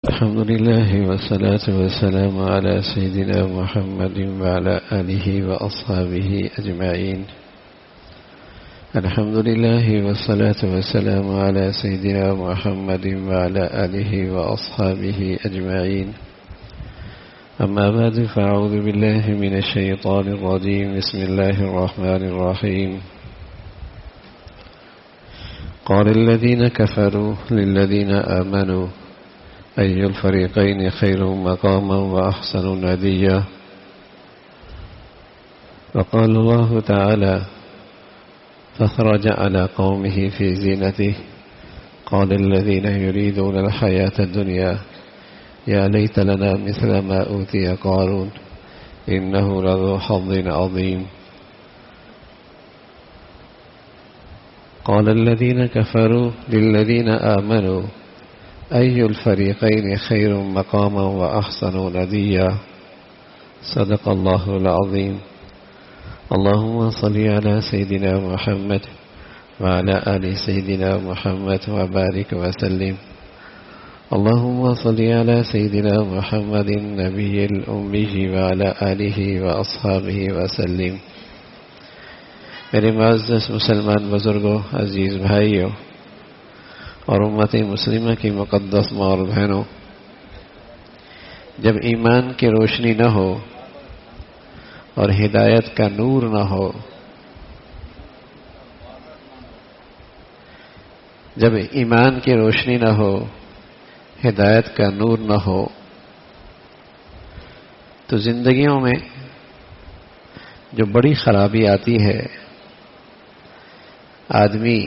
الحمد لله والصلاة والسلام على سيدنا محمد وعلى آله وأصحابه أجمعين. الحمد لله والصلاة والسلام على سيدنا محمد وعلى آله وأصحابه أجمعين. أما بعد فأعوذ بالله من الشيطان الرجيم. بسم الله الرحمن الرحيم. قال الذين كفروا للذين آمنوا أي الفريقين خير مقاما وأحسن نديا. وقال الله تعالى فخرج على قومه في زينته قال الذين يريدون الحياة الدنيا يا ليت لنا مثل ما أوتي قارون إنه لذو حظ عظيم. قال الذين كفروا للذين آمنوا أي الفريقين خير مقاما وأحسن نديا. صدق الله العظيم. اللهم صل على سيدنا محمد وعلى آل سيدنا محمد وبارك وسلم. اللهم صل على سيدنا محمد النبي الأمي وعلى آله وأصحابه وسلم. میرے معزز مسلمان بزرگوں، عزیز بھائیوں اور امت مسلمہ کی مقدس ماں اور بہنوں، جب ایمان کی روشنی نہ ہو اور ہدایت کا نور نہ ہو، جب ایمان کی روشنی نہ ہو، ہدایت کا نور نہ ہو، تو زندگیوں میں جو بڑی خرابی آتی ہے، آدمی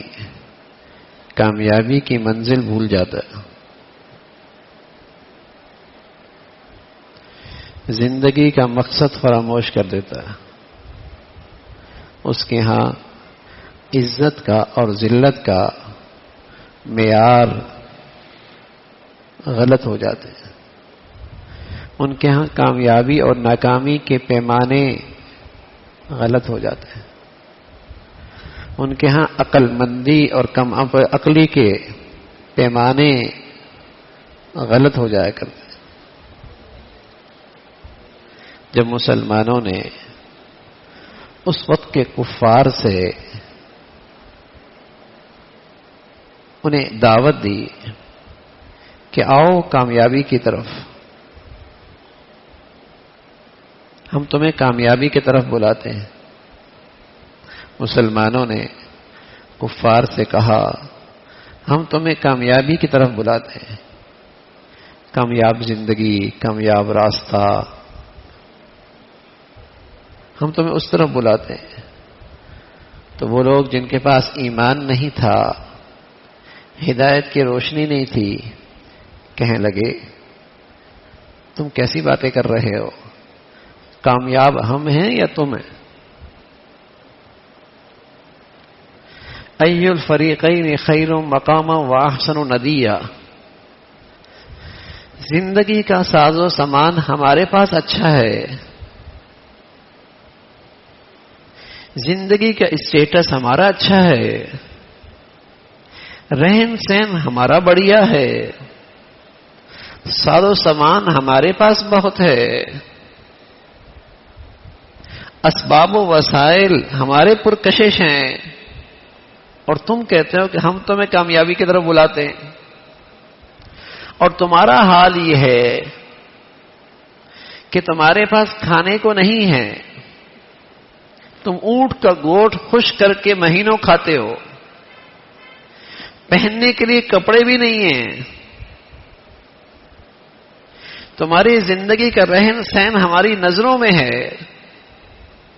کامیابی کی منزل بھول جاتا ہے، زندگی کا مقصد فراموش کر دیتا ہے، اس کے ہاں عزت کا اور ذلت کا معیار غلط ہو جاتے ہیں، ان کے ہاں کامیابی اور ناکامی کے پیمانے غلط ہو جاتے ہیں، ان کے ہاں عقل مندی اور کم عقلی کے پیمانے غلط ہو جایا کرتے ہیں۔ جب مسلمانوں نے اس وقت کے کفار سے انہیں دعوت دی کہ آؤ کامیابی کی طرف، ہم تمہیں کامیابی کی طرف بلاتے ہیں، مسلمانوں نے کفار سے کہا ہم تمہیں کامیابی کی طرف بلاتے ہیں، کامیاب زندگی، کامیاب راستہ، ہم تمہیں اس طرف بلاتے ہیں۔ تو وہ لوگ جن کے پاس ایمان نہیں تھا، ہدایت کی روشنی نہیں تھی، کہنے لگے تم کیسی باتیں کر رہے ہو، کامیاب ہم ہیں یا تم ہیں؟ ای الفریقین خیر مقاما واحسن ندیا، زندگی کا ساز و سامان ہمارے پاس اچھا ہے، زندگی کا اسٹیٹس ہمارا اچھا ہے، رہن سہن ہمارا بڑھیا ہے، ساز و سامان ہمارے پاس بہت ہے، اسباب و وسائل ہمارے پرکشش ہیں، اور تم کہتے ہو کہ ہم تمہیں کامیابی کی طرف بلاتے ہیں، اور تمہارا حال یہ ہے کہ تمہارے پاس کھانے کو نہیں ہے، تم اونٹ کا گوشت خشک کر کے مہینوں کھاتے ہو، پہننے کے لیے کپڑے بھی نہیں ہیں، تمہاری زندگی کا رہن سہن ہماری نظروں میں ہے،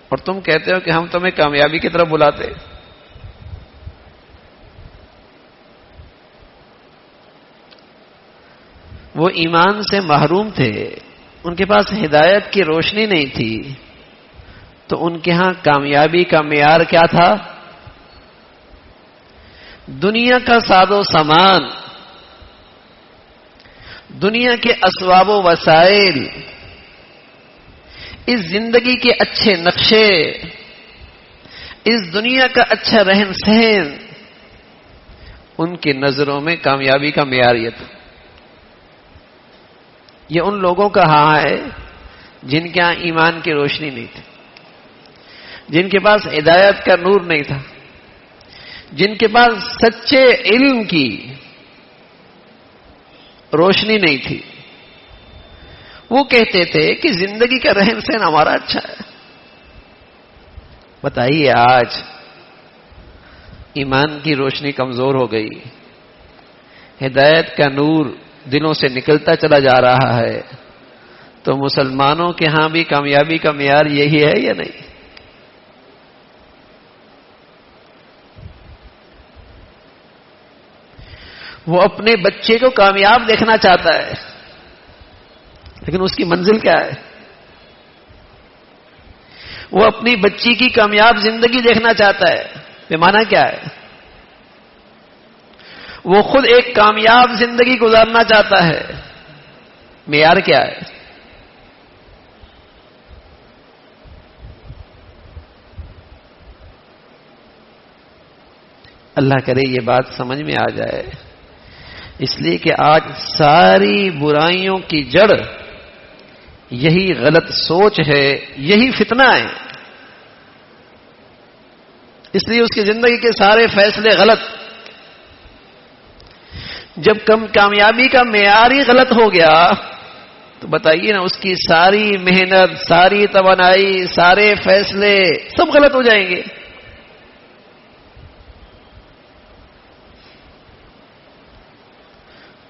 اور تم کہتے ہو کہ ہم تمہیں کامیابی کی طرف بلاتے۔ وہ ایمان سے محروم تھے، ان کے پاس ہدایت کی روشنی نہیں تھی، تو ان کے ہاں کامیابی کا معیار کیا تھا؟ دنیا کا ساز و سامان، دنیا کے اسباب و وسائل، اس زندگی کے اچھے نقشے، اس دنیا کا اچھا رہن سہن، ان کی نظروں میں کامیابی کا معیار یہ تھا۔ یہ ان لوگوں کا ہاں ہے جن کے ہاں ایمان کی روشنی نہیں تھی، جن کے پاس ہدایت کا نور نہیں تھا، جن کے پاس سچے علم کی روشنی نہیں تھی. وہ کہتے تھے کہ زندگی کا رہن سہن ہمارا اچھا ہے. بتائیے آج ایمان کی روشنی کمزور ہو گئی، ہدایت کا نور دلوں سے نکلتا چلا جا رہا ہے، تو مسلمانوں کے ہاں بھی کامیابی کا معیار یہی ہے یا نہیں؟ وہ اپنے بچے کو کامیاب دیکھنا چاہتا ہے، لیکن اس کی منزل کیا ہے؟ وہ اپنی بچی کی کامیاب زندگی دیکھنا چاہتا ہے، پیمانہ کیا ہے؟ وہ خود ایک کامیاب زندگی گزارنا چاہتا ہے، معیار کیا ہے؟ اللہ کرے یہ بات سمجھ میں آ جائے، اس لیے کہ آج ساری برائیوں کی جڑ یہی غلط سوچ ہے، یہی فتنہ ہے. اس لیے اس کی زندگی کے سارے فیصلے غلط. جب کامیابی کا معیار ہی غلط ہو گیا تو بتائیے نا، اس کی ساری محنت، ساری توانائی، سارے فیصلے سب غلط ہو جائیں گے.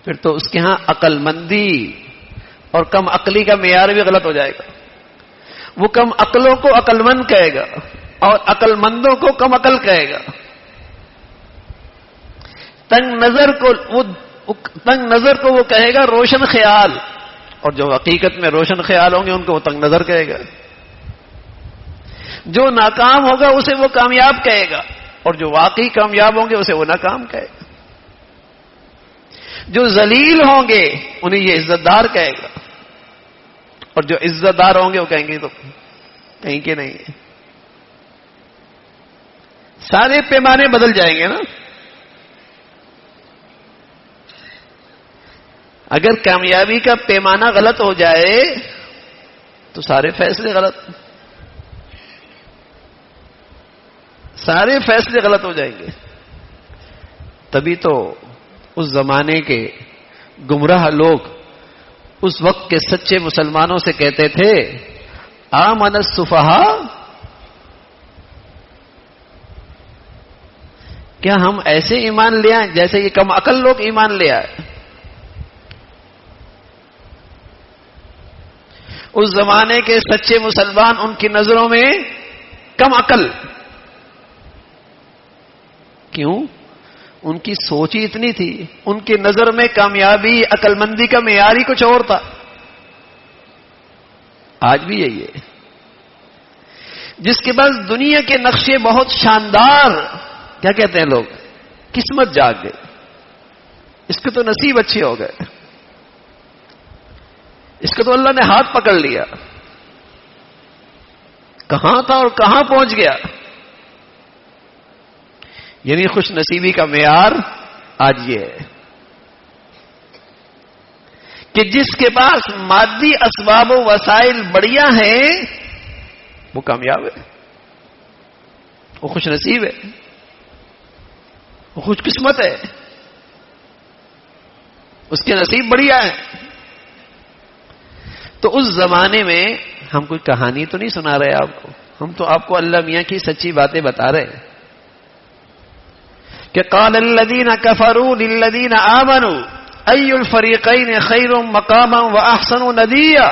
پھر تو اس کے ہاں عقل مندی اور کم عقلی کا معیار بھی غلط ہو جائے گا. وہ کم عقلوں کو عقل مند کہے گا اور عقل مندوں کو کم عقل کہے گا. تنگ نظر کو وہ کہے گا روشن خیال، اور جو حقیقت میں روشن خیال ہوں گے ان کو وہ تنگ نظر کہے گا. جو ناکام ہوگا اسے وہ کامیاب کہے گا، اور جو واقعی کامیاب ہوں گے اسے وہ ناکام کہے گا. جو ذلیل ہوں گے انہیں یہ عزت دار کہے گا، اور جو عزت دار ہوں گے وہ کہیں گے تو کہیں کہ نہیں. سارے پیمانے بدل جائیں گے نا. اگر کامیابی کا پیمانہ غلط ہو جائے تو سارے فیصلے غلط، سارے فیصلے غلط ہو جائیں گے. تبھی تو اس زمانے کے گمراہ لوگ اس وقت کے سچے مسلمانوں سے کہتے تھے آمن السفہاء، کیا ہم ایسے ایمان لے آئیں جیسے یہ کم عقل لوگ ایمان لے آئے. اس زمانے کے سچے مسلمان ان کی نظروں میں کم عقل. کیوں؟ ان کی سوچ ہی اتنی تھی، ان کی نظر میں کامیابی، عقل مندی کا معیار ہی کچھ اور تھا. آج بھی یہی ہے. جس کے پاس دنیا کے نقشے بہت شاندار، کیا کہتے ہیں لوگ، قسمت جاگ گئی، اس کے تو نصیب اچھے ہو گئے، اس کو تو اللہ نے ہاتھ پکڑ لیا، کہاں تھا اور کہاں پہنچ گیا. یعنی خوش نصیبی کا معیار آج یہ ہے کہ جس کے پاس مادی اسباب و وسائل بڑھیا ہیں وہ کامیاب ہے، وہ خوش نصیب ہے، وہ خوش قسمت ہے، اس کے نصیب بڑھیا ہے. تو اس زمانے میں ہم کوئی کہانی تو نہیں سنا رہے آپ کو، ہم تو آپ کو اللہ میاں کی سچی باتیں بتا رہے ہیں کہ قال الذين كفروا للذين آمنوا أي الفريقين خير مقاما وأحسن نديا.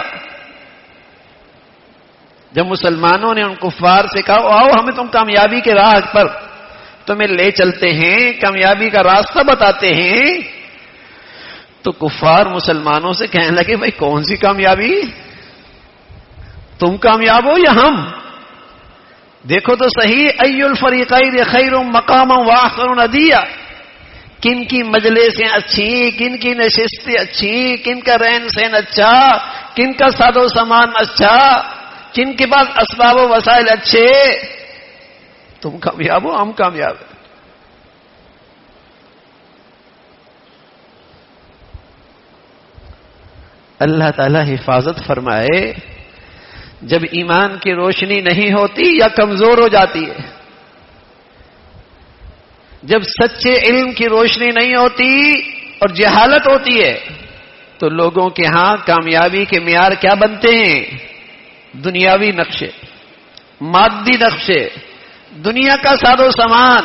جب مسلمانوں نے ان کفار سے کہا آؤ ہمیں تم کامیابی کے راہ پر تمہیں لے چلتے ہیں، کامیابی کا راستہ بتاتے ہیں، تو کفار مسلمانوں سے کہنے لگے بھائی کون سی کامیابی، تم کامیاب ہو یا ہم؟ دیکھو تو صحیح، ای الفریقین خیر مقاما واحسن ندیا. کن کی مجلسیں اچھی، کن کی نشستیں اچھی، کن کا رہن سہن اچھا، کن کا ساد و سامان اچھا، کن کے پاس اسباب و وسائل اچھے. تم کامیاب ہو، ہم کامیاب ہیں. اللہ تعالی حفاظت فرمائے جب ایمان کی روشنی نہیں ہوتی یا کمزور ہو جاتی ہے، جب سچے علم کی روشنی نہیں ہوتی اور جہالت ہوتی ہے، تو لوگوں کے ہاں کامیابی کے معیار کیا بنتے ہیں؟ دنیاوی نقشے، مادی نقشے، دنیا کا ساز و سامان.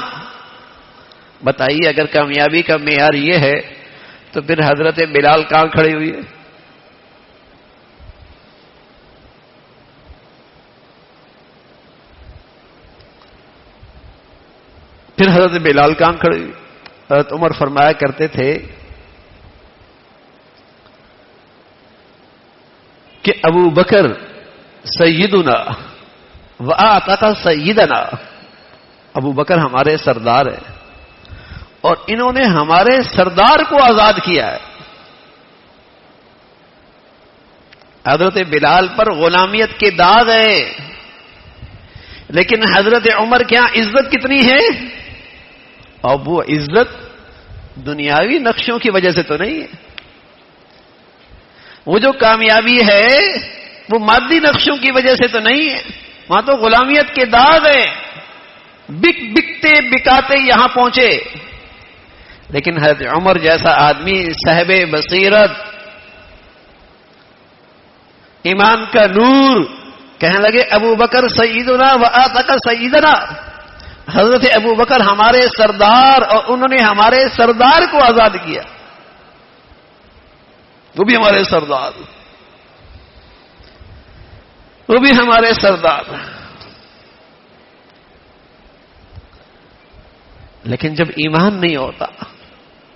بتائیے اگر کامیابی کا معیار یہ ہے تو پھر حضرت بلال کہاں کھڑی ہوئی ہے؟ پھر حضرت بلال کہاں کھڑی ہوئی؟ حضرت عمر فرمایا کرتے تھے کہ ابو بکر سیدنا وآتق سیدنا، ابو بکر ہمارے سردار ہیں اور انہوں نے ہمارے سردار کو آزاد کیا ہے. حضرت بلال پر غلامیت کے داغ ہیں، لیکن حضرت عمر کے ہاں عزت کتنی ہے؟ اور وہ عزت دنیاوی نقشوں کی وجہ سے تو نہیں ہے. وہ جو کامیابی ہے وہ مادی نقشوں کی وجہ سے تو نہیں ہے، وہاں تو غلامیت کے داغ ہیں. بکتے بکاتے یہاں پہنچے. لیکن حضرت عمر جیسا آدمی صاحب بصیرت، ایمان کا نور، کہنے لگے ابو بکر سیدنا وآتق سیدنا، حضرت ابو بکر ہمارے سردار اور انہوں نے ہمارے سردار کو آزاد کیا. وہ بھی ہمارے سردار، وہ بھی ہمارے سردار. لیکن جب ایمان نہیں ہوتا،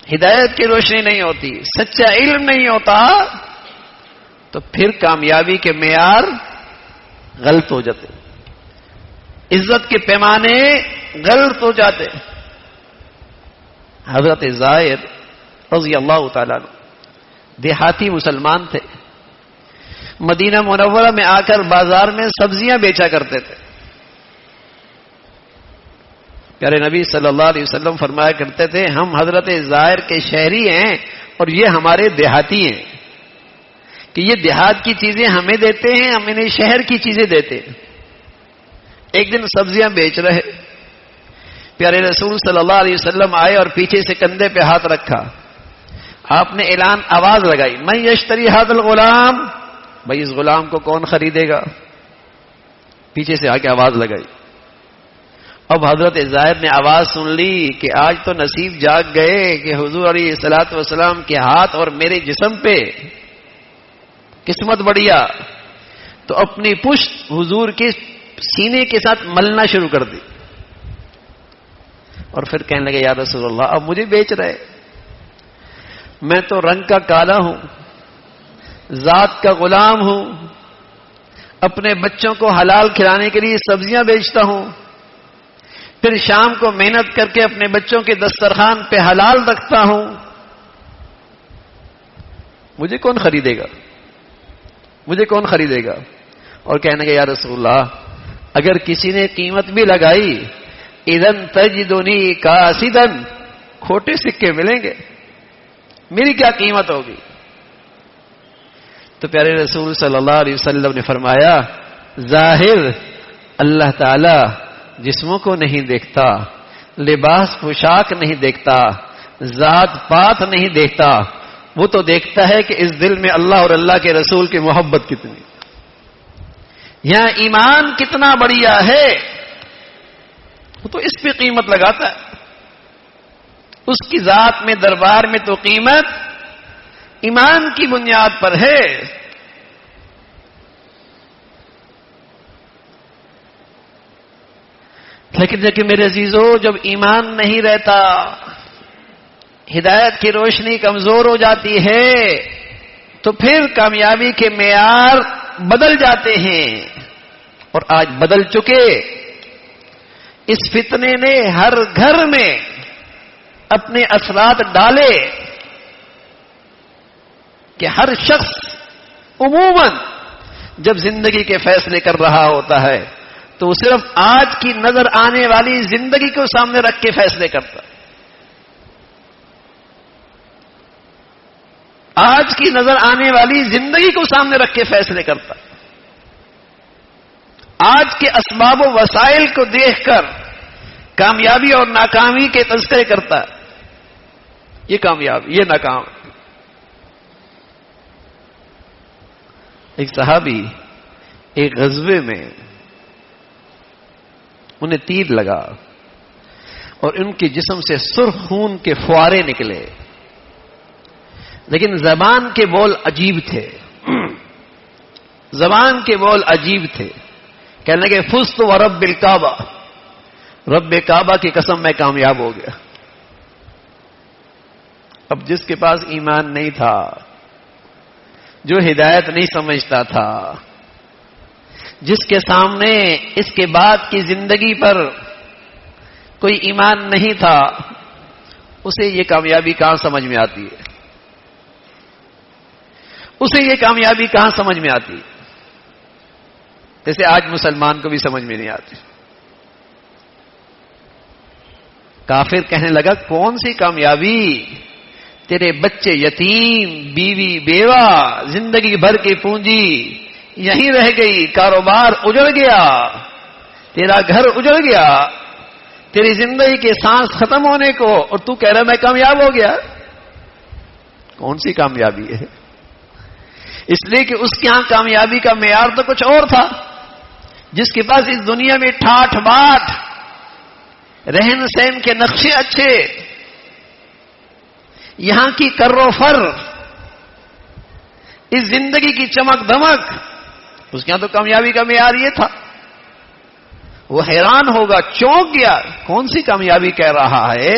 ہدایت کی روشنی نہیں ہوتی، سچا علم نہیں ہوتا، تو پھر کامیابی کے معیار غلط ہو جاتے، عزت کے پیمانے غلط ہو جاتے. حضرت زائر رضی اللہ تعالیٰ عنہ دیہاتی مسلمان تھے، مدینہ منورہ میں آ کر بازار میں سبزیاں بیچا کرتے تھے. پیارے نبی صلی اللہ علیہ وسلم فرمایا کرتے تھے ہم حضرت زائر کے شہری ہیں اور یہ ہمارے دیہاتی ہیں، کہ یہ دیہات کی چیزیں ہمیں دیتے ہیں، ہم انہیں شہر کی چیزیں دیتے ہیں. ایک دن سبزیاں بیچ رہے، پیارے رسول صلی اللہ علیہ وسلم آئے اور پیچھے سے کندھے پہ ہاتھ رکھا. آپ نے اعلان آواز لگائی، من یشتری ھذا الغلام، بھائی اس غلام کو کون خریدے گا؟ پیچھے سے آ کے آواز لگائی. اب حضرت زائر نے آواز سن لی کہ آج تو نصیب جاگ گئے کہ حضور علیہ الصلوۃ والسلام کے ہاتھ اور میرے جسم پہ قسمت بڑھیا. تو اپنی پشت حضور کے سینے کے ساتھ ملنا شروع کر دی اور پھر کہنے لگے یا رسول اللہ اب مجھے بیچ رہے، میں تو رنگ کا کالا ہوں، ذات کا غلام ہوں، اپنے بچوں کو حلال کھلانے کے لیے سبزیاں بیچتا ہوں، پھر شام کو محنت کر کے اپنے بچوں کے دسترخوان پہ حلال رکھتا ہوں، مجھے کون خریدے گا؟ مجھے کون خریدے گا؟ اور کہنے لگے یا رسول اللہ اگر کسی نے قیمت بھی لگائی اذن تجدنی کاسدن، کھوٹے سکے ملیں گے، میری کیا قیمت ہوگی؟ تو پیارے رسول صلی اللہ علیہ وسلم نے فرمایا ظاہر اللہ تعالی جسموں کو نہیں دیکھتا، لباس پوشاک نہیں دیکھتا، ذات پات نہیں دیکھتا، وہ تو دیکھتا ہے کہ اس دل میں اللہ اور اللہ کے رسول کی محبت کتنی، یہاں ایمان کتنا بڑھیا ہے، وہ تو اس پہ قیمت لگاتا ہے. اس کی ذات میں دربار میں تو قیمت ایمان کی بنیاد پر ہے. لیکن دیکھیں میرے عزیزو، جب ایمان نہیں رہتا، ہدایت کی روشنی کمزور ہو جاتی ہے، تو پھر کامیابی کے معیار بدل جاتے ہیں، اور آج بدل چکے. اس فتنے نے ہر گھر میں اپنے اثرات ڈالے کہ ہر شخص عموماً جب زندگی کے فیصلے کر رہا ہوتا ہے تو وہ صرف آج کی نظر آنے والی زندگی کو سامنے رکھ کے فیصلے کرتا ہے. آج کی نظر آنے والی زندگی کو سامنے رکھ کے فیصلے کرتا ہے، آج کے اسباب و وسائل کو دیکھ کر کامیابی اور ناکامی کے تذکرے کرتا ہے، یہ کامیاب، یہ ناکام۔ ایک صحابی ایک غزوے میں انہیں تیر لگا اور ان کے جسم سے سرخ خون کے فوارے نکلے، لیکن زبان کے بول عجیب تھے، زبان کے بول عجیب تھے۔ کہنے لگے فزت ورب الکعبہ، رب کعبہ کی قسم میں کامیاب ہو گیا۔ اب جس کے پاس ایمان نہیں تھا، جو ہدایت نہیں سمجھتا تھا، جس کے سامنے اس کے بعد کی زندگی پر کوئی ایمان نہیں تھا، اسے یہ کامیابی کہاں سمجھ میں آتی ہے؟ اسے یہ کامیابی کہاں سمجھ میں آتی؟ جیسے آج مسلمان کو بھی سمجھ میں نہیں آتی۔ کافر کہنے لگا کون سی کامیابی؟ تیرے بچے یتیم، بیوی بیوہ، زندگی بھر کی پونجی یہیں رہ گئی، کاروبار اجڑ گیا، تیرا گھر اجڑ گیا، تیری زندگی کے سانس ختم ہونے کو، اور تو کہہ رہا میں کامیاب ہو گیا۔ کون سی کامیابی ہے؟ اس لیے کہ اس کے ہاں کامیابی کا معیار تو کچھ اور تھا۔ جس کے پاس اس دنیا میں ٹھاٹھ باٹھ، رہن سہن کے نقشے اچھے، یہاں کی کر و فر، اس زندگی کی چمک دمک، اس کے ہاں تو کامیابی کا معیار یہ تھا۔ وہ حیران ہوگا، چونک گیا، کون سی کامیابی کہہ رہا ہے؟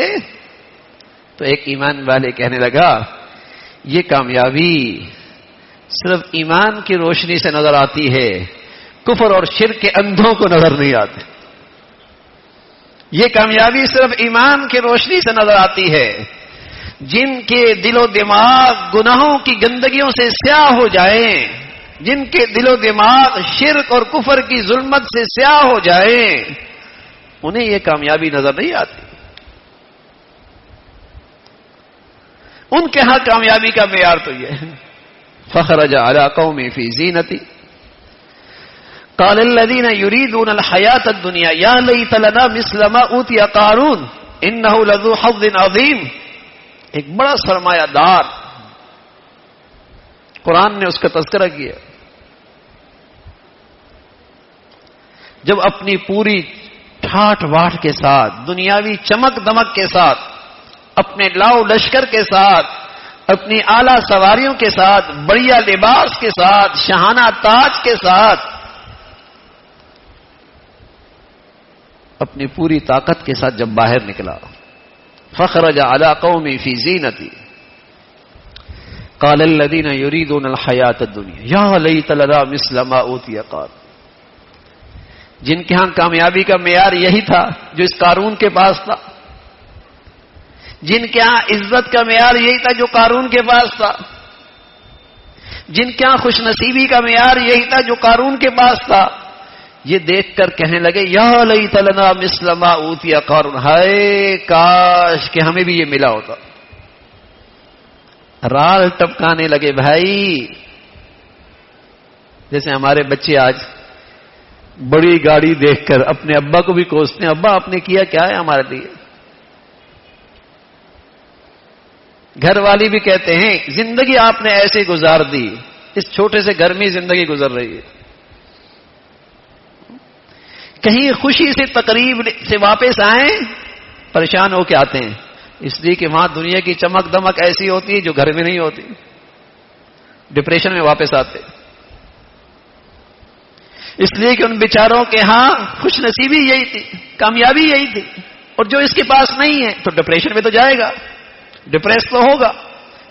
تو ایک ایمان والے کہنے لگا یہ کامیابی صرف ایمان کی روشنی سے نظر آتی ہے، کفر اور شرک کے اندھوں کو نظر نہیں آتے۔ یہ کامیابی صرف ایمان کی روشنی سے نظر آتی ہے۔ جن کے دل و دماغ گناہوں کی گندگیوں سے سیاہ ہو جائیں، جن کے دل و دماغ شرک اور کفر کی ظلمت سے سیاہ ہو جائیں، انہیں یہ کامیابی نظر نہیں آتی۔ ان کے ہاں کامیابی کا معیار تو یہ ہے۔ فخرج علی قومی فی زینتی قال الذین یریدون الحیاۃ الدنیا یا لیت لنا مثل ما اوتی قارون انہ لذو حظ عظیم۔ ایک بڑا سرمایہ دار، قرآن نے اس کا تذکرہ کیا، جب اپنی پوری ٹھاٹ واٹ کے ساتھ، دنیاوی چمک دمک کے ساتھ، اپنے لاؤ لشکر کے ساتھ، اپنی اعلیٰ سواریوں کے ساتھ، بڑھیا لباس کے ساتھ، شاہانہ تاج کے ساتھ، اپنی پوری طاقت کے ساتھ جب باہر نکلا، فخرج علی قومی فی زینتی قال الذین یریدون الحیاۃ الدنیا یا لیت لنا مثل ما اوتی قارون۔ جن کے ہاں کامیابی کا معیار یہی تھا جو اس قارون کے پاس تھا، جن کے ہاں عزت کا معیار یہی تھا جو قارون کے پاس تھا، جن کے ہاں خوش نصیبی کا معیار یہی تھا جو قارون کے پاس تھا، یہ دیکھ کر کہنے لگے یا لیت لنا مثل ما اوتی قارون، ہائے کاش کہ ہمیں بھی یہ ملا ہوتا۔ رال ٹپکانے لگے بھائی، جیسے ہمارے بچے آج بڑی گاڑی دیکھ کر اپنے ابا کو بھی کوستے ہیں، ابا آپ نے کیا کیا ہے ہمارے لیے؟ گھر والی بھی کہتے ہیں زندگی آپ نے ایسے گزار دی، اس چھوٹے سے گھر میں زندگی گزر رہی ہے۔ کہیں خوشی سے تقریب سے واپس آئیں، پریشان ہو کے آتے ہیں، اس لیے کہ وہاں دنیا کی چمک دمک ایسی ہوتی ہے جو گھر میں نہیں ہوتی، ڈپریشن میں واپس آتے، اس لیے کہ ان بیچاروں کے ہاں خوش نصیبی یہی تھی، کامیابی یہی تھی، اور جو اس کے پاس نہیں ہے تو ڈپریشن میں تو جائے گا، ڈپریس تو ہوگا،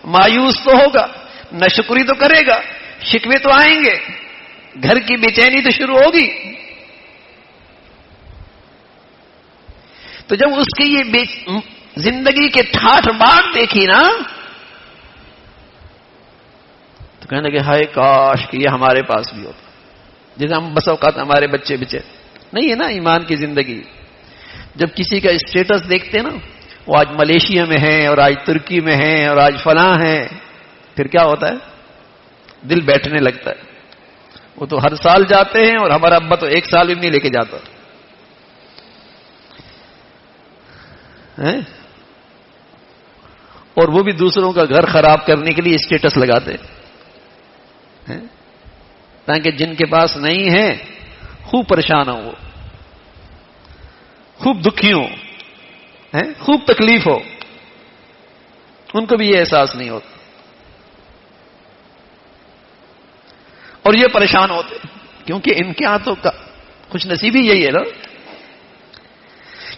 مایوس تو ہوگا، ناشکری تو کرے گا، شکوے تو آئیں گے، گھر کی بے چینی تو شروع ہوگی۔ تو جب اس کی یہ زندگی کے ٹھاٹھ باٹھ دیکھی نا، تو کہنے لگے ہائے کاش کہ یہ ہمارے پاس بھی ہوتا، جیسے ہم بس اوقات ہمارے بچے نہیں ہے نا ایمان کی زندگی۔ جب کسی کا اسٹیٹس دیکھتے ہیں نا، وہ آج ملیشیا میں ہیں اور آج ترکی میں ہیں اور آج فلاں ہیں، پھر کیا ہوتا ہے؟ دل بیٹھنے لگتا ہے. وہ تو ہر سال جاتے ہیں اور ہمارا ابا تو ایک سال بھی نہیں لے کے جاتا ہے. اور وہ بھی دوسروں کا گھر خراب کرنے کے لیے اسٹیٹس لگاتے ہیں تاکہ جن کے پاس نہیں ہے خوب پریشان ہو، وہ خوب دکھی ہو، خوب تکلیف ہو. ان کو بھی یہ احساس نہیں ہوتا اور یہ پریشان ہوتے کیونکہ ان کے ہاں تو خوش نصیبی یہی ہے نا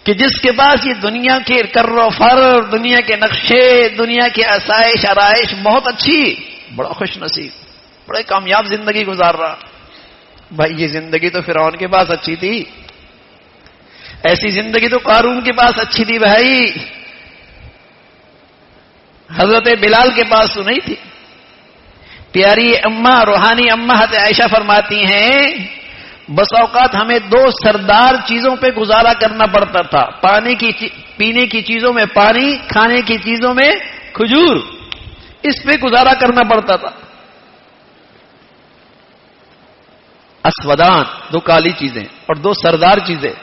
کہ جس کے پاس یہ دنیا کے کر و فر، دنیا کے نقشے، دنیا کے آسائش آرائش بہت اچھی، بڑا خوش نصیب، بڑے کامیاب زندگی گزار رہا. بھائی یہ زندگی تو فرعون کے پاس اچھی تھی، ایسی زندگی تو قارون کے پاس اچھی تھی بھائی، حضرت بلال کے پاس تو نہیں تھی. پیاری اماں، روحانی اماں حضرت عائشہ فرماتی ہیں بس اوقات ہمیں دو سردار چیزوں پہ گزارا کرنا پڑتا تھا، پینے کی چیزوں میں پانی، کھانے کی چیزوں میں کھجور، اس پہ گزارا کرنا پڑتا تھا. اسودان، دو کالی چیزیں، اور دو سردار چیزیں.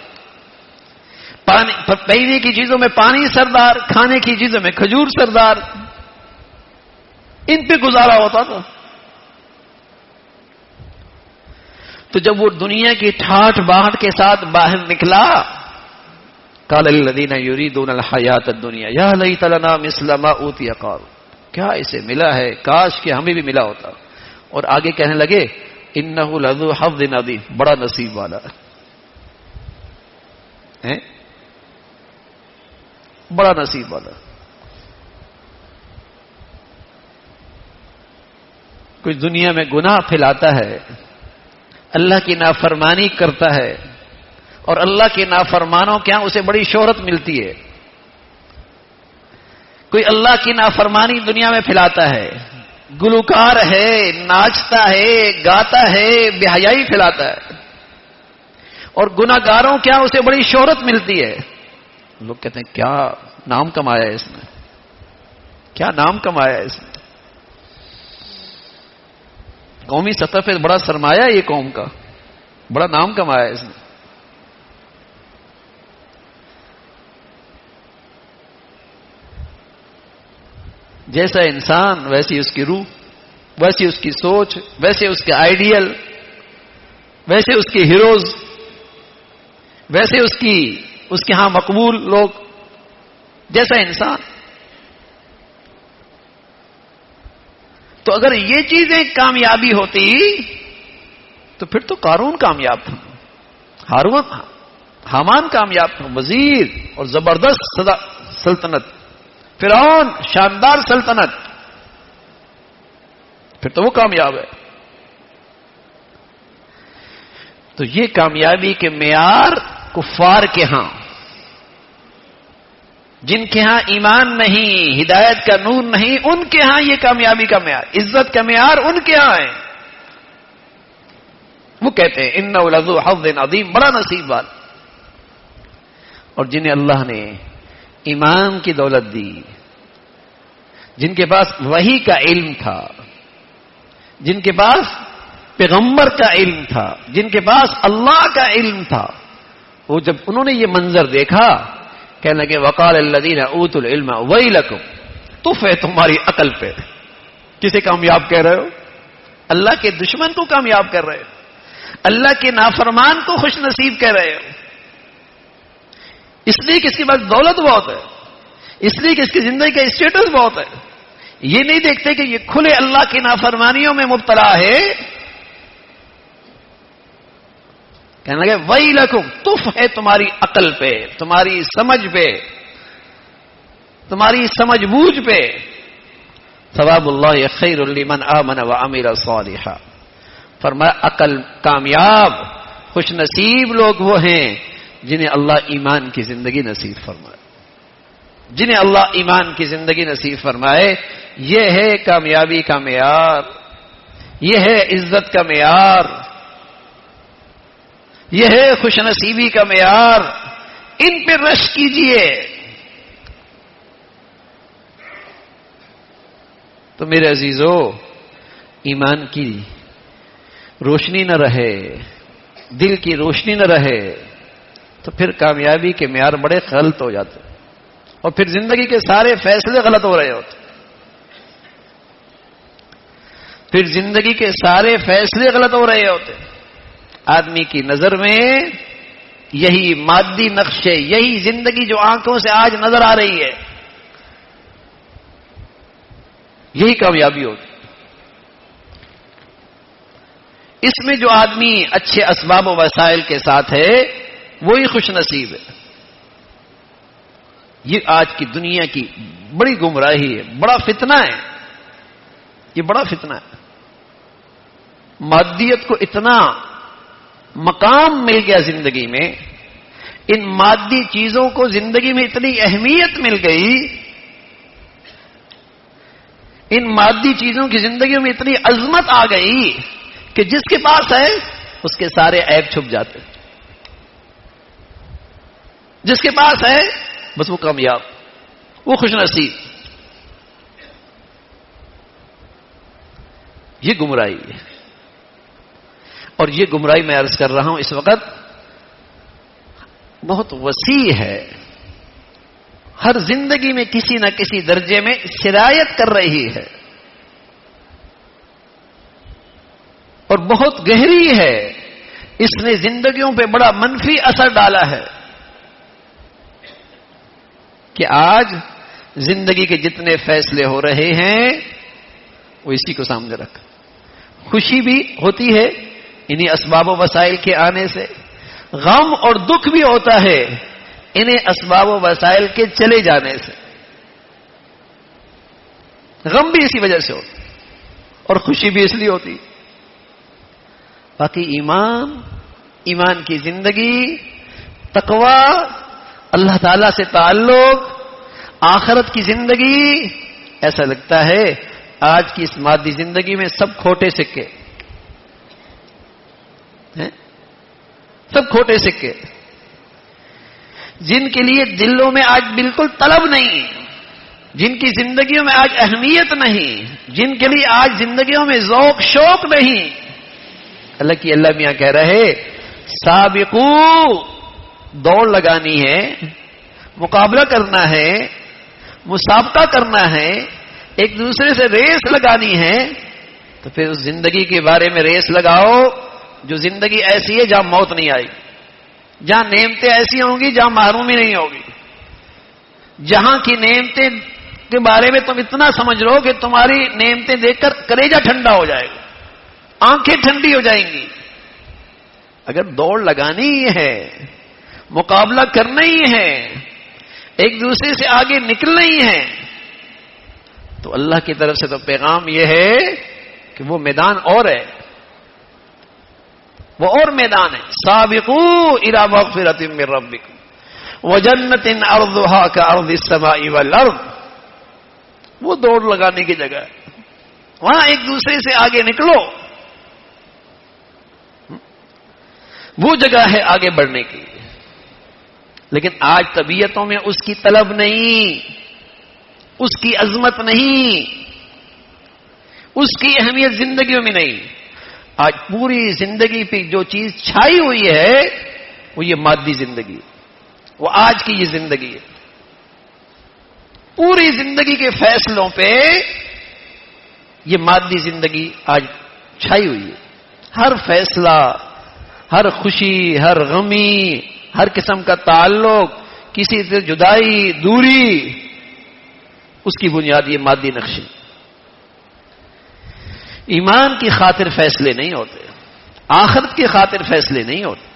پینے کی چیزوں میں پانی سردار، کھانے کی چیزوں میں کھجور سردار، ان پہ گزارا ہوتا تھا. تو جب وہ دنیا کی ٹھاٹ باہٹ کے ساتھ باہر نکلا، قال الذین یریدون الحیات الدنیا یا لیت لنا مثل ما اوتی قارون، کیا اسے ملا ہے، کاش کہ ہمیں بھی ملا ہوتا. اور آگے کہنے لگے انہ لذو حظ عظیم، بڑا نصیب والا ہے، بڑا نصیب والا. کوئی دنیا میں گناہ پھیلاتا ہے، اللہ کی نافرمانی کرتا ہے، اور اللہ کے نافرمانوں کے ہاں اسے بڑی شہرت ملتی ہے. کوئی اللہ کی نافرمانی دنیا میں پھیلاتا ہے، گلوکار ہے، ناچتا ہے، گاتا ہے، بے حیائی پھیلاتا ہے، اور گناہگاروں کے ہاں اسے بڑی شہرت ملتی ہے. لوگ کہتے ہیں کیا نام کمایا ہے اس نے، کیا نام کمایا ہے اس نے. قومی سطح پہ بڑا سرمایہ ہے یہ قوم کا، بڑا نام کمایا ہے اس نے. جیسا انسان ویسی اس کی روح، ویسی اس کی سوچ، ویسے اس کے آئیڈیل، ویسے اس کے ہیروز، ویسے اس کے ہاں مقبول لوگ، جیسا انسان. تو اگر یہ چیزیں کامیابی ہوتی تو پھر تو قارون کامیاب تھا، حامان کامیاب تھا، وزیر اور زبردست سلطنت، فرعون شاندار سلطنت، پھر تو وہ کامیاب ہے. تو یہ کامیابی کے معیار کفار کے ہاں، جن کے ہاں ایمان نہیں، ہدایت کا نور نہیں، ان کے ہاں یہ کامیابی کا معیار، عزت کا معیار ان کے ہاں ہے. وہ کہتے ہیں انہ لذو حظ عظیم، بڑا نصیب والا. اور جنہیں اللہ نے ایمان کی دولت دی، جن کے پاس وحی کا علم تھا، جن کے پاس پیغمبر کا علم تھا، جن کے پاس اللہ کا علم تھا، وہ جب انہوں نے یہ منظر دیکھا کہنے لگے وقال الذین اوتوا العلم ویلکم، تف ہے تمہاری عقل پہ. کسے کامیاب کہہ رہے ہو؟ اللہ کے دشمن کو کامیاب کر رہے ہو، اللہ کے نافرمان کو خوش نصیب کہہ رہے ہو. اس لیے کہ اس کے پاس دولت بہت ہے، اس لیے کہ اس کی زندگی کا اسٹیٹس بہت ہے. یہ نہیں دیکھتے کہ یہ کھلے اللہ کی نافرمانیوں میں مبتلا ہے. کہنے لگے ویلکم، تف ہے تمہاری عقل پہ، تمہاری سمجھ پہ، تمہاری سمجھ بوجھ پہ. ثواب اللہ خیر لمن آمن وعمل صالحا. فرمایا عقل کامیاب خوش نصیب لوگ وہ ہیں جنہیں اللہ ایمان کی زندگی نصیب فرمائے، جنہیں اللہ ایمان کی زندگی نصیب فرمائے. یہ ہے کامیابی کا معیار، یہ ہے عزت کا معیار، یہ ہے خوش نصیبی کا معیار. ان پہ رش کیجئے. تو تو میرے عزیزو، ایمان کی روشنی نہ رہے، دل کی روشنی نہ رہے، تو پھر کامیابی کے معیار بڑے غلط ہو جاتے اور پھر زندگی کے سارے فیصلے غلط ہو رہے ہوتے. پھر زندگی کے سارے فیصلے غلط ہو رہے ہوتے. آدمی کی نظر میں یہی مادی نقشے، یہی زندگی جو آنکھوں سے آج نظر آ رہی ہے، یہی کامیابی ہوتی. اس میں جو آدمی اچھے اسباب و وسائل کے ساتھ ہے وہی خوش نصیب ہے. یہ آج کی دنیا کی بڑی گمراہی ہے، بڑا فتنہ ہے. یہ بڑا فتنہ ہے. مادیت کو اتنا مقام مل گیا زندگی میں، ان مادی چیزوں کو زندگی میں اتنی اہمیت مل گئی، ان مادی چیزوں کی زندگیوں میں اتنی عظمت آ گئی کہ جس کے پاس ہے اس کے سارے عیب چھپ جاتے. جس کے پاس ہے بس وہ کامیاب، وہ خوش نصیب. یہ گمراہی ہے. اور یہ گمراہی میں عرض کر رہا ہوں اس وقت بہت وسیع ہے، ہر زندگی میں کسی نہ کسی درجے میں سرایت کر رہی ہے اور بہت گہری ہے. اس نے زندگیوں پہ بڑا منفی اثر ڈالا ہے کہ آج زندگی کے جتنے فیصلے ہو رہے ہیں وہ اسی کو سامنے رکھ. خوشی بھی ہوتی ہے انہیں اسباب و وسائل کے آنے سے، غم اور دکھ بھی ہوتا ہے انہیں اسباب و وسائل کے چلے جانے سے. غم بھی اسی وجہ سے ہوتا اور خوشی بھی اس لیے ہوتی. باقی ایمان کی زندگی، تقوی، اللہ تعالی سے تعلق، آخرت کی زندگی، ایسا لگتا ہے آج کی اس مادی زندگی میں سب کھوٹے سکے ہیں، سب کھوٹے سکے جن کے لیے دلوں میں آج بالکل طلب نہیں، جن کی زندگیوں میں آج اہمیت نہیں، جن کے لیے آج زندگیوں میں ذوق شوق نہیں. اللہ میاں کہہ رہے سابقو، دوڑ لگانی ہے، مقابلہ کرنا ہے، مسابقہ کرنا ہے، ایک دوسرے سے ریس لگانی ہے. تو پھر اس زندگی کے بارے میں ریس لگاؤ جو زندگی ایسی ہے جہاں موت نہیں آئی، جہاں نعمتیں ایسی ہوں گی جہاں محرومی نہیں ہوگی، جہاں کی نعمتیں کے بارے میں تم اتنا سمجھ لو کہ تمہاری نعمتیں دیکھ کر کلیجہ ٹھنڈا ہو جائے گا، آنکھیں ٹھنڈی ہو جائیں گی. اگر دوڑ لگانی ہی ہے، مقابلہ کرنا ہی ہے، ایک دوسرے سے آگے نکلنا ہی ہے، تو اللہ کی طرف سے تو پیغام یہ ہے کہ وہ میدان اور ہے، وہ اور میدان ہے. سابقوا الی مغفرۃ من ربکم وجنۃ عرضھا کعرض السماء والارض. وہ دوڑ لگانے کی جگہ ہے، وہاں ایک دوسرے سے آگے نکلو، وہ جگہ ہے آگے بڑھنے کی. لیکن آج طبیعتوں میں اس کی طلب نہیں، اس کی عظمت نہیں، اس کی اہمیت زندگیوں میں نہیں. آج پوری زندگی پہ جو چیز چھائی ہوئی ہے وہ یہ مادی زندگی، وہ آج کی یہ زندگی ہے. پوری زندگی کے فیصلوں پہ یہ مادی زندگی آج چھائی ہوئی ہے. ہر فیصلہ، ہر خوشی، ہر غمی، ہر قسم کا تعلق، کسی سے جدائی، دوری، اس کی بنیاد یہ مادی نقشے. ایمان کی خاطر فیصلے نہیں ہوتے، آخرت کی خاطر فیصلے نہیں ہوتے.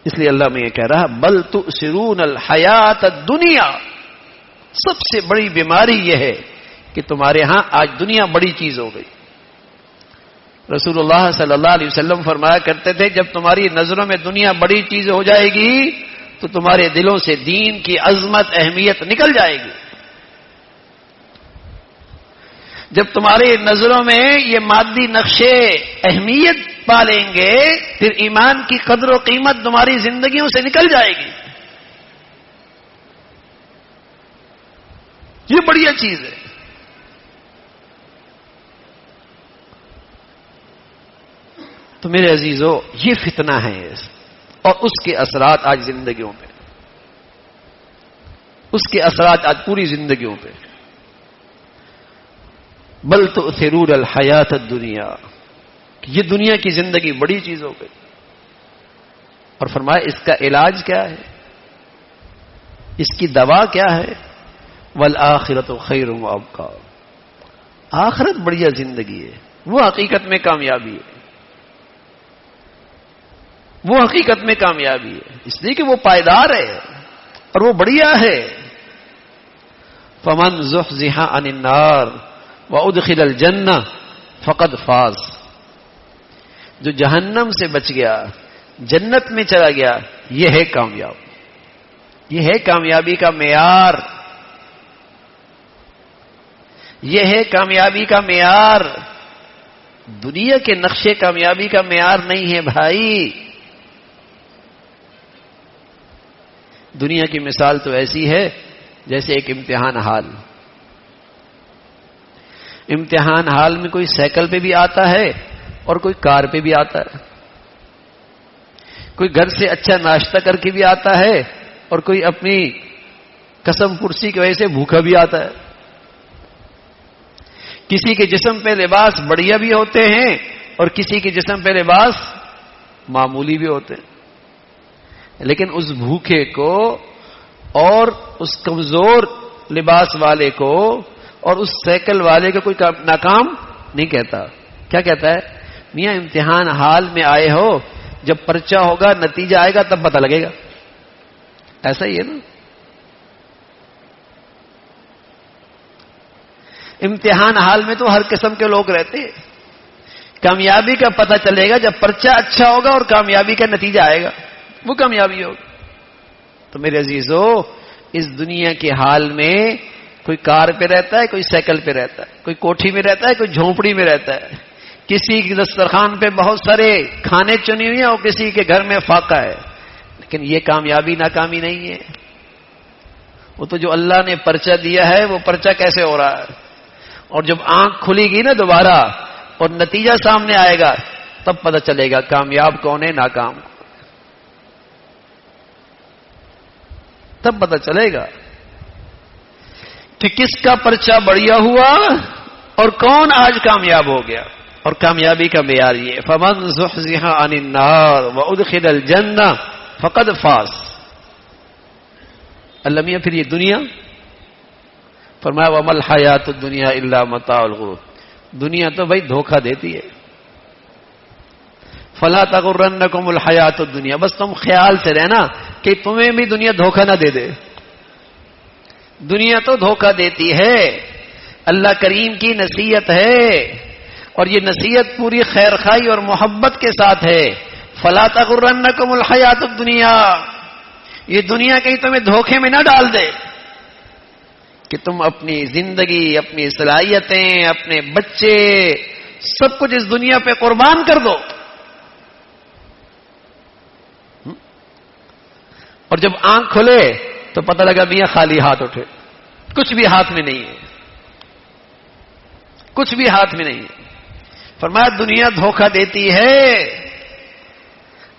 اس لیے اللہ میں یہ کہہ رہا بل تؤثرون الحیات الدنیا. سب سے بڑی بیماری یہ ہے کہ تمہارے ہاں آج دنیا بڑی چیز ہو گئی. رسول اللہ صلی اللہ علیہ وسلم فرمایا کرتے تھے جب تمہاری نظروں میں دنیا بڑی چیز ہو جائے گی تو تمہارے دلوں سے دین کی عظمت، اہمیت نکل جائے گی. جب تمہاری نظروں میں یہ مادی نقشے اہمیت پا لیں گے پھر ایمان کی قدر و قیمت تمہاری زندگیوں سے نکل جائے گی. یہ بڑھیا چیز ہے. تو میرے عزیزو یہ فتنہ ہے اور اس کے اثرات آج زندگیوں پہ، اس کے اثرات آج پوری زندگیوں پہ. بل تؤثرون الحیات الدنیا، یہ دنیا کی زندگی بڑی چیز ہو گئی. اور فرمایا اس کا علاج کیا ہے، اس کی دوا کیا ہے؟ والآخرۃ خیر وابقیٰ، آخرت بڑھیا زندگی ہے، وہ حقیقت میں کامیابی ہے، وہ حقیقت میں کامیابی ہے، اس لیے کہ وہ پائیدار ہے اور وہ بڑھیا ہے. فمن زحزح عن النار وادخل الجنہ فقد فاز، جو جہنم سے بچ گیا جنت میں چلا گیا، یہ ہے کامیاب، یہ ہے کامیابی کا معیار، یہ ہے کامیابی کا معیار. دنیا کے نقشے کامیابی کا معیار نہیں ہے بھائی. دنیا کی مثال تو ایسی ہے جیسے ایک امتحان ہال. امتحان حال میں کوئی سائیکل پہ بھی آتا ہے اور کوئی کار پہ بھی آتا ہے، کوئی گھر سے اچھا ناشتہ کر کے بھی آتا ہے اور کوئی اپنی قسم پرسی کی وجہ سے بھوکا بھی آتا ہے. کسی کے جسم پہ لباس بڑھیا بھی ہوتے ہیں اور کسی کے جسم پہ لباس معمولی بھی ہوتے ہیں، لیکن اس بھوکے کو اور اس کمزور لباس والے کو اور اس سائیکل والے کو کوئی ناکام نہیں کہتا. کیا کہتا ہے؟ میاں امتحان حال میں آئے ہو، جب پرچہ ہوگا نتیجہ آئے گا تب پتہ لگے گا. ایسا ہی ہے نا. امتحان حال میں تو ہر قسم کے لوگ رہتے ہیں. کامیابی کا پتہ چلے گا جب پرچہ اچھا ہوگا اور کامیابی کا نتیجہ آئے گا، وہ کامیابی ہوگی. تو میرے عزیزو، اس دنیا کے حال میں کوئی کار پہ رہتا ہے، کوئی سائیکل پہ رہتا ہے، کوئی کوٹھی میں رہتا ہے، کوئی جھونپڑی میں رہتا ہے، کسی کے دسترخوان پہ بہت سارے کھانے چنے ہوئے ہیں اور کسی کے گھر میں فاقہ ہے. لیکن یہ کامیابی ناکامی نہیں ہے. وہ تو جو اللہ نے پرچہ دیا ہے وہ پرچہ کیسے ہو رہا ہے، اور جب آنکھ کھلے گی نا دوبارہ اور نتیجہ سامنے آئے گا تب پتہ چلے گا کامیاب کون ہے، ناکام کون ہے. تب پتہ چلے گا کہ کس کا پرچہ بڑھیا ہوا اور کون آج کامیاب ہو گیا. اور کامیابی کا معیار یہ، فمن زحزح عن النار وادخل الجنہ فقد فاز. اللہ میاں پھر یہ دنیا فرمایا وما الحیات الدنیا الا متاع الغرور، دنیا تو بھائی دھوکہ دیتی ہے. فلا تغرنکم الحیات الدنیا، بس تم خیال سے رہنا کہ تمہیں بھی دنیا دھوکہ نہ دے دے. دنیا تو دھوکہ دیتی ہے. اللہ کریم کی نصیحت ہے اور یہ نصیحت پوری خیر خواہی اور محبت کے ساتھ ہے. فلا تغرنکم الحیات الدنیا، یہ دنیا کہیں تمہیں دھوکے میں نہ ڈال دے کہ تم اپنی زندگی، اپنی صلاحیتیں، اپنے بچے، سب کچھ اس دنیا پہ قربان کر دو. اور جب آنکھ کھلے تو پتہ لگا میاں خالی ہاتھ اٹھے، کچھ بھی ہاتھ میں نہیں ہے، کچھ بھی ہاتھ میں نہیں ہے. فرمایا دنیا دھوکہ دیتی ہے.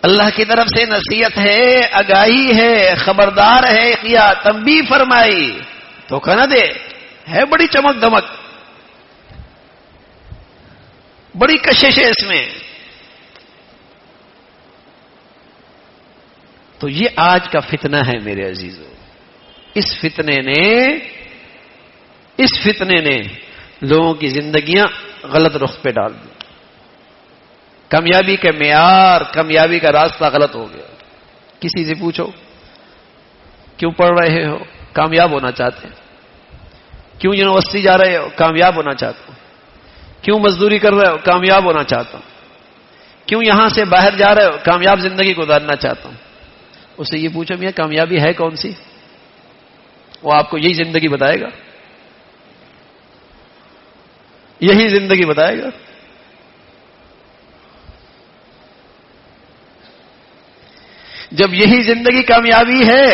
اللہ کی طرف سے نصیحت ہے، آگاہی ہے، خبردار ہے، کیا تنبیہ فرمائی، دھوکہ نہ دے. ہے بڑی چمک دمک، بڑی کشش ہے اس میں. تو یہ آج کا فتنہ ہے میرے عزیزو. اس فتنے نے لوگوں کی زندگیاں غلط رخ پہ ڈال دی. کامیابی کا معیار، کامیابی کا راستہ غلط ہو گیا. کسی سے پوچھو کیوں پڑھ رہے ہو؟ کامیاب ہونا چاہتے ہیں. کیوں یونیورسٹی جا رہے ہو؟ کامیاب ہونا چاہتا ہوں. کیوں مزدوری کر رہے ہو؟ کامیاب ہونا چاہتا ہوں. کیوں یہاں سے باہر جا رہے ہو؟ کامیاب زندگی گزارنا چاہتا ہوں. اس سے یہ پوچھو میاں کامیابی ہے کون سی؟ وہ آپ کو یہی زندگی بتائے گا، یہی زندگی بتائے گا. جب یہی زندگی کامیابی ہے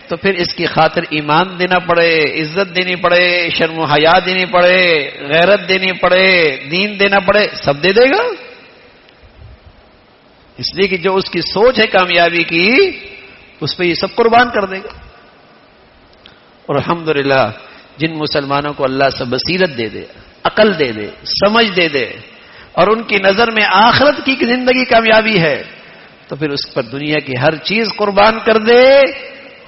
تو پھر اس کی خاطر ایمان دینا پڑے، عزت دینی پڑے، شرم و حیا دینی پڑے، غیرت دینی پڑے، دین دینا پڑے، سب دے دے گا. اس لیے کہ جو اس کی سوچ ہے کامیابی کی اس پہ یہ سب قربان کر دے گا. اور الحمدللہ جن مسلمانوں کو اللہ سے بصیرت دے دے، عقل دے دے، سمجھ دے دے، اور ان کی نظر میں آخرت کی زندگی کامیابی ہے، تو پھر اس پر دنیا کی ہر چیز قربان کر دے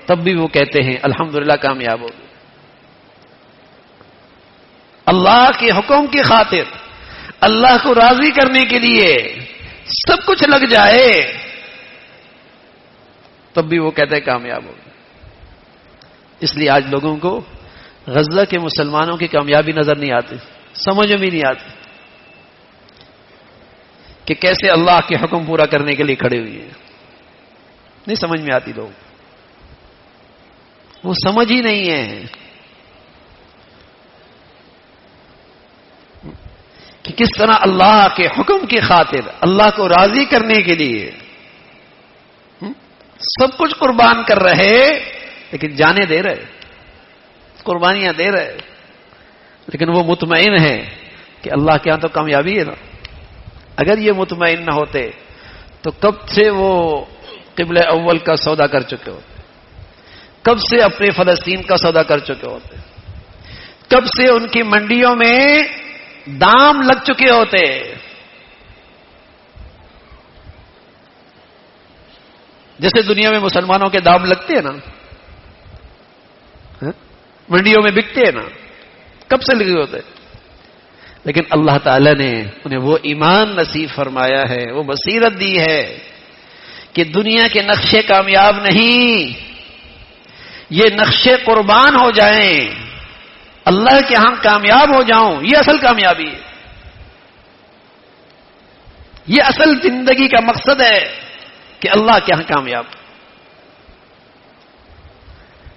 تب بھی وہ کہتے ہیں الحمدللہ کامیاب ہو گئے. اللہ کے حکم کی خاطر، اللہ کو راضی کرنے کے لیے سب کچھ لگ جائے تب بھی وہ کہتے ہیں کامیاب ہو گئے. اس لیے آج لوگوں کو غزہ کے مسلمانوں کی کامیابی نظر نہیں آتی، سمجھ میں نہیں آتی کہ کیسے اللہ کے حکم پورا کرنے کے لیے کھڑے ہوئے ہیں. نہیں سمجھ میں آتی، لوگ وہ سمجھ ہی نہیں ہے کہ کس طرح اللہ کے حکم کی خاطر، اللہ کو راضی کرنے کے لیے سب کچھ قربان کر رہے، لیکن جانے دے رہے، قربانیاں دے رہے، لیکن وہ مطمئن ہے کہ اللہ کے ہاں تو کامیابی ہے نا. اگر یہ مطمئن نہ ہوتے تو کب سے وہ قبلہ اول کا سودا کر چکے ہوتے، کب سے اپنے فلسطین کا سودا کر چکے ہوتے، کب سے ان کی منڈیوں میں دام لگ چکے ہوتے. جیسے دنیا میں مسلمانوں کے دام لگتے ہیں نا، منڈیوں میں بکتے ہیں نا، کب سے لگے ہوتے. لیکن اللہ تعالی نے انہیں وہ ایمان نصیب فرمایا ہے، وہ بصیرت دی ہے کہ دنیا کے نقشے کامیاب نہیں، یہ نقشے قربان ہو جائیں، اللہ کے ہاں کامیاب ہو جاؤں، یہ اصل کامیابی ہے، یہ اصل زندگی کا مقصد ہے کہ اللہ کے ہاں کامیاب.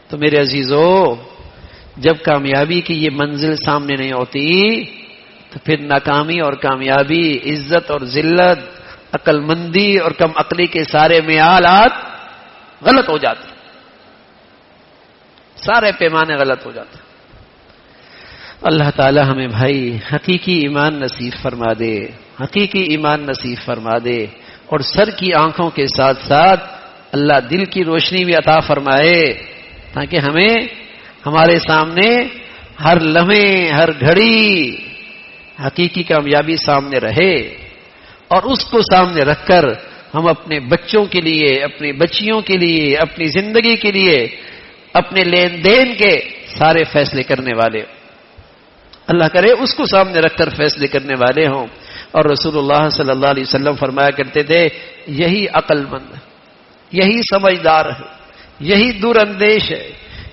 تو میرے عزیزو، جب کامیابی کی یہ منزل سامنے نہیں ہوتی تو پھر ناکامی اور کامیابی، عزت اور ذلت، عقل مندی اور کم عقلی کے سارے معیارات غلط ہو جاتے، سارے پیمانے غلط ہو جاتے. اللہ تعالی ہمیں بھائی حقیقی ایمان نصیب فرما دے، حقیقی ایمان نصیب فرما دے، اور سر کی آنکھوں کے ساتھ ساتھ اللہ دل کی روشنی بھی عطا فرمائے، تاکہ ہمیں ہمارے سامنے ہر لمحے، ہر گھڑی حقیقی کامیابی سامنے رہے، اور اس کو سامنے رکھ کر ہم اپنے بچوں کے لیے، اپنی بچیوں کے لیے، اپنی زندگی کے لیے، اپنے لین دین کے سارے فیصلے کرنے والے، اللہ کرے اس کو سامنے رکھ کر فیصلے کرنے والے ہوں. اور رسول اللہ صلی اللہ علیہ وسلم فرمایا کرتے تھے یہی عقل مند ہے، یہی سمجھدار ہے، یہی دور اندیش ہے،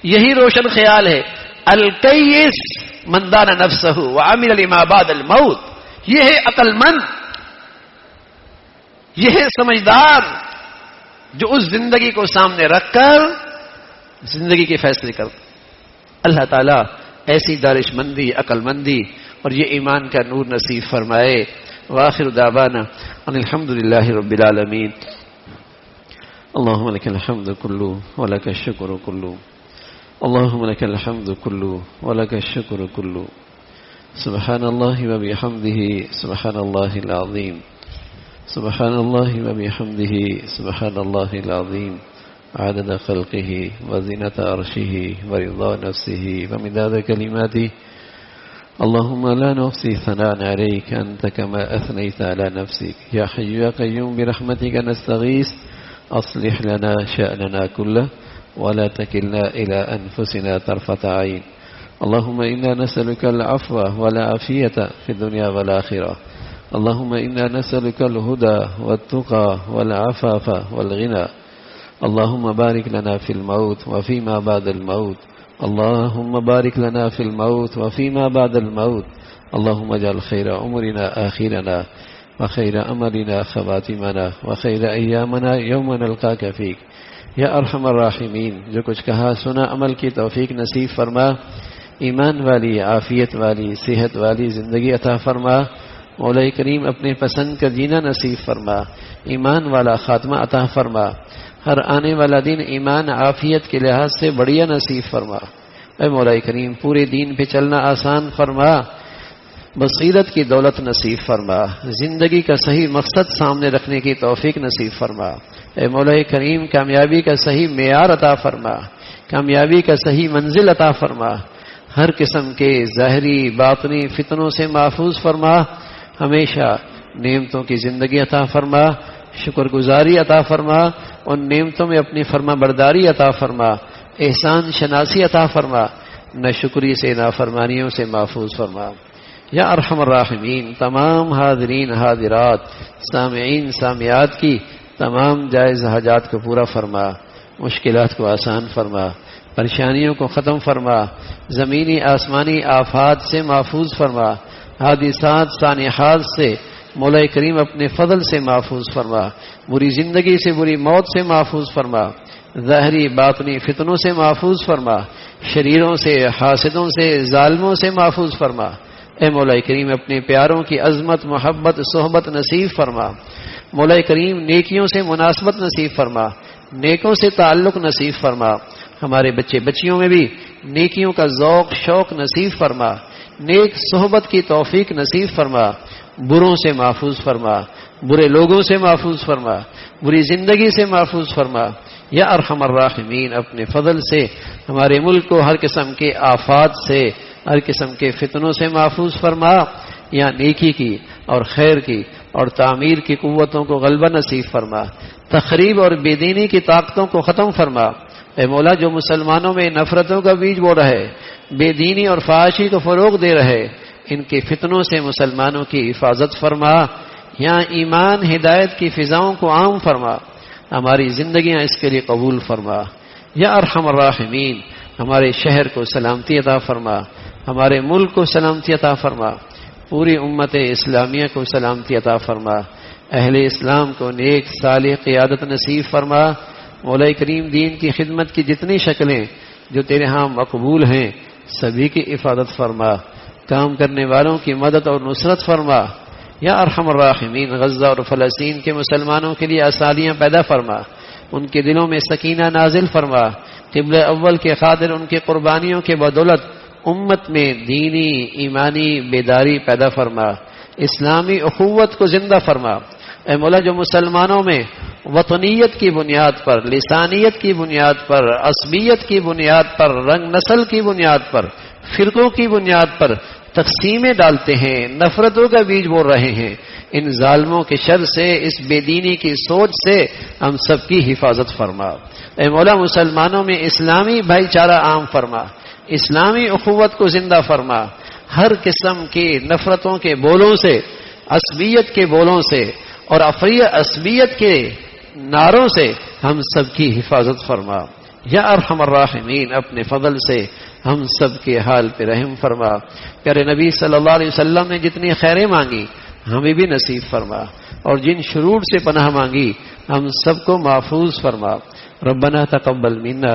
یہی روشن خیال ہے. الکیس من دان نفسہ وعمل لما بعد الموت، یہ ہے عقل مند، یہ ہے سمجھدار جو اس زندگی کو سامنے رکھ کر زندگی کے فیصلے کرتا. اللہ تعالیٰ ایسی دانش مندی، عقل مندی اور یہ ایمان کا نور نصیب فرمائے. وآخر دعوانا ان الحمد للہ رب العالمین. اللهم لك الحمد كله ولك الشكر كله، اللهم لك الحمد كله ولك الشكر كله. سبحان الله وبحمده سبحان الله العظيم، سبحان الله وبحمده سبحان الله العظيم، عدد خلقه وزنة عرشه ورضا نفسه ومداد كلماته. اللهم لا نحصي ثناء عليك أنت كما أثنيت على نفسك. يا حي يا قيوم برحمتك نستغيث، أصلح لنا شأننا كله ولا تكلنا إلى أنفسنا طرفة عين. اللهم إنا نسألك العفو والعافية في الدنيا والآخرة. اللهم إنا نسألك الهدى والتقى والعفاف والغنى. اللهم بارك لنا في الموت وفيما بعد الموت. اللهم بارك لنا في الموت وفيما بعد الموت. اللهم اجعل خير عمرنا آخرنا وخير أمرنا خواتمنا وخير أيامنا يوم نلقاك فيك. یا ارحم الراحمین، جو کچھ کہا سنا عمل کی توفیق نصیب فرما، ایمان والی، عافیت والی، صحت والی زندگی عطا فرما. مولا کریم اپنے پسند کا جینا نصیب فرما، ایمان والا خاتمہ عطا فرما. ہر آنے والا دن ایمان عافیت کے لحاظ سے بڑھیا نصیب فرما. اے مولا کریم پورے دین پہ چلنا آسان فرما. بصیرت کی دولت نصیب فرما، زندگی کا صحیح مقصد سامنے رکھنے کی توفیق نصیب فرما۔ اے مولا کریم کامیابی کا صحیح معیار عطا فرما، کامیابی کا صحیح منزل عطا فرما، ہر قسم کے ظاہری باطنی فتنوں سے محفوظ فرما، ہمیشہ نعمتوں کی زندگی عطا فرما، شکر گزاری عطا فرما، ان نعمتوں میں اپنی فرما برداری عطا فرما، احسان شناسی عطا فرما، نہ شکری سے نہ فرمانیوں سے محفوظ فرما۔ یا ارحم الراحمین تمام حاضرین حاضرات سامعین سامعات کی تمام جائز حاجات کو پورا فرما، مشکلات کو آسان فرما، پریشانیوں کو ختم فرما، زمینی آسمانی آفات سے محفوظ فرما، حادثات سانحات سے مولا کریم اپنے فضل سے محفوظ فرما، بری زندگی سے بری موت سے محفوظ فرما، ظاہری باطنی فتنوں سے محفوظ فرما، شریروں سے حاسدوں سے ظالموں سے محفوظ فرما۔ اے مولا کریم اپنے پیاروں کی عظمت محبت صحبت نصیب فرما، مولا کریم نیکیوں سے مناسبت نصیب فرما، نیکوں سے تعلق نصیب فرما، ہمارے بچے بچیوں میں بھی نیکیوں کا ذوق شوق نصیب فرما، نیک صحبت کی توفیق نصیب فرما، بروں سے محفوظ فرما، برے لوگوں سے محفوظ فرما، بری زندگی سے محفوظ فرما۔ یا ارحم الراحمین اپنے فضل سے ہمارے ملک کو ہر قسم کے آفات سے ہر قسم کے فتنوں سے محفوظ فرما، یا نیکی کی اور خیر کی اور تعمیر کی قوتوں کو غلبہ نصیب فرما، تخریب اور بے دینی کی طاقتوں کو ختم فرما۔ اے مولا جو مسلمانوں میں نفرتوں کا بیج بو رہے، بے دینی اور فحاشی کو فروغ دے رہے، ان کے فتنوں سے مسلمانوں کی حفاظت فرما، یہاں ایمان ہدایت کی فضاؤں کو عام فرما، ہماری زندگیاں اس کے لیے قبول فرما۔ یا ارحم الراحمین ہمارے شہر کو سلامتی عطا فرما، ہمارے ملک کو سلامتی عطا فرما، پوری امت اسلامیہ کو سلامتی عطا فرما، اہل اسلام کو نیک صالح قیادت نصیب فرما۔ مولا کریم دین کی خدمت کی جتنی شکلیں جو تیرے ہاں مقبول ہیں سبھی کی حفاظت فرما، کام کرنے والوں کی مدد اور نصرت فرما۔ یا ارحم الراحمین غزہ اور فلسطین کے مسلمانوں کے لیے آسانیاں پیدا فرما، ان کے دلوں میں سکینہ نازل فرما، قبلہ اول کے خاطر ان کی قربانیوں کے بدولت امت میں دینی ایمانی بیداری پیدا فرما، اسلامی اخوت کو زندہ فرما۔ اے مولا جو مسلمانوں میں وطنیت کی بنیاد پر، لسانیت کی بنیاد پر، عصبیت کی بنیاد پر، رنگ نسل کی بنیاد پر، فرقوں کی بنیاد پر تقسیمیں ڈالتے ہیں، نفرتوں کا بیج بو رہے ہیں، ان ظالموں کے شر سے اس بے دینی کی سوچ سے ہم سب کی حفاظت فرما۔ اے مولا مسلمانوں میں اسلامی بھائی چارہ عام فرما، اسلامی اخوت کو زندہ فرما، ہر قسم کی نفرتوں کے بولوں سے، عصبیت کے بولوں سے اور عصبیت کے نعروں سے ہم سب کی حفاظت فرما۔ یا ارحم الراحمین اپنے فضل سے ہم سب کے حال پہ رحم فرما۔ پیارے نبی صلی اللہ علیہ وسلم نے جتنی خیریں مانگی ہمیں بھی نصیب فرما، اور جن شرور سے پناہ مانگی ہم سب کو محفوظ فرما۔ ربنا تقبل منا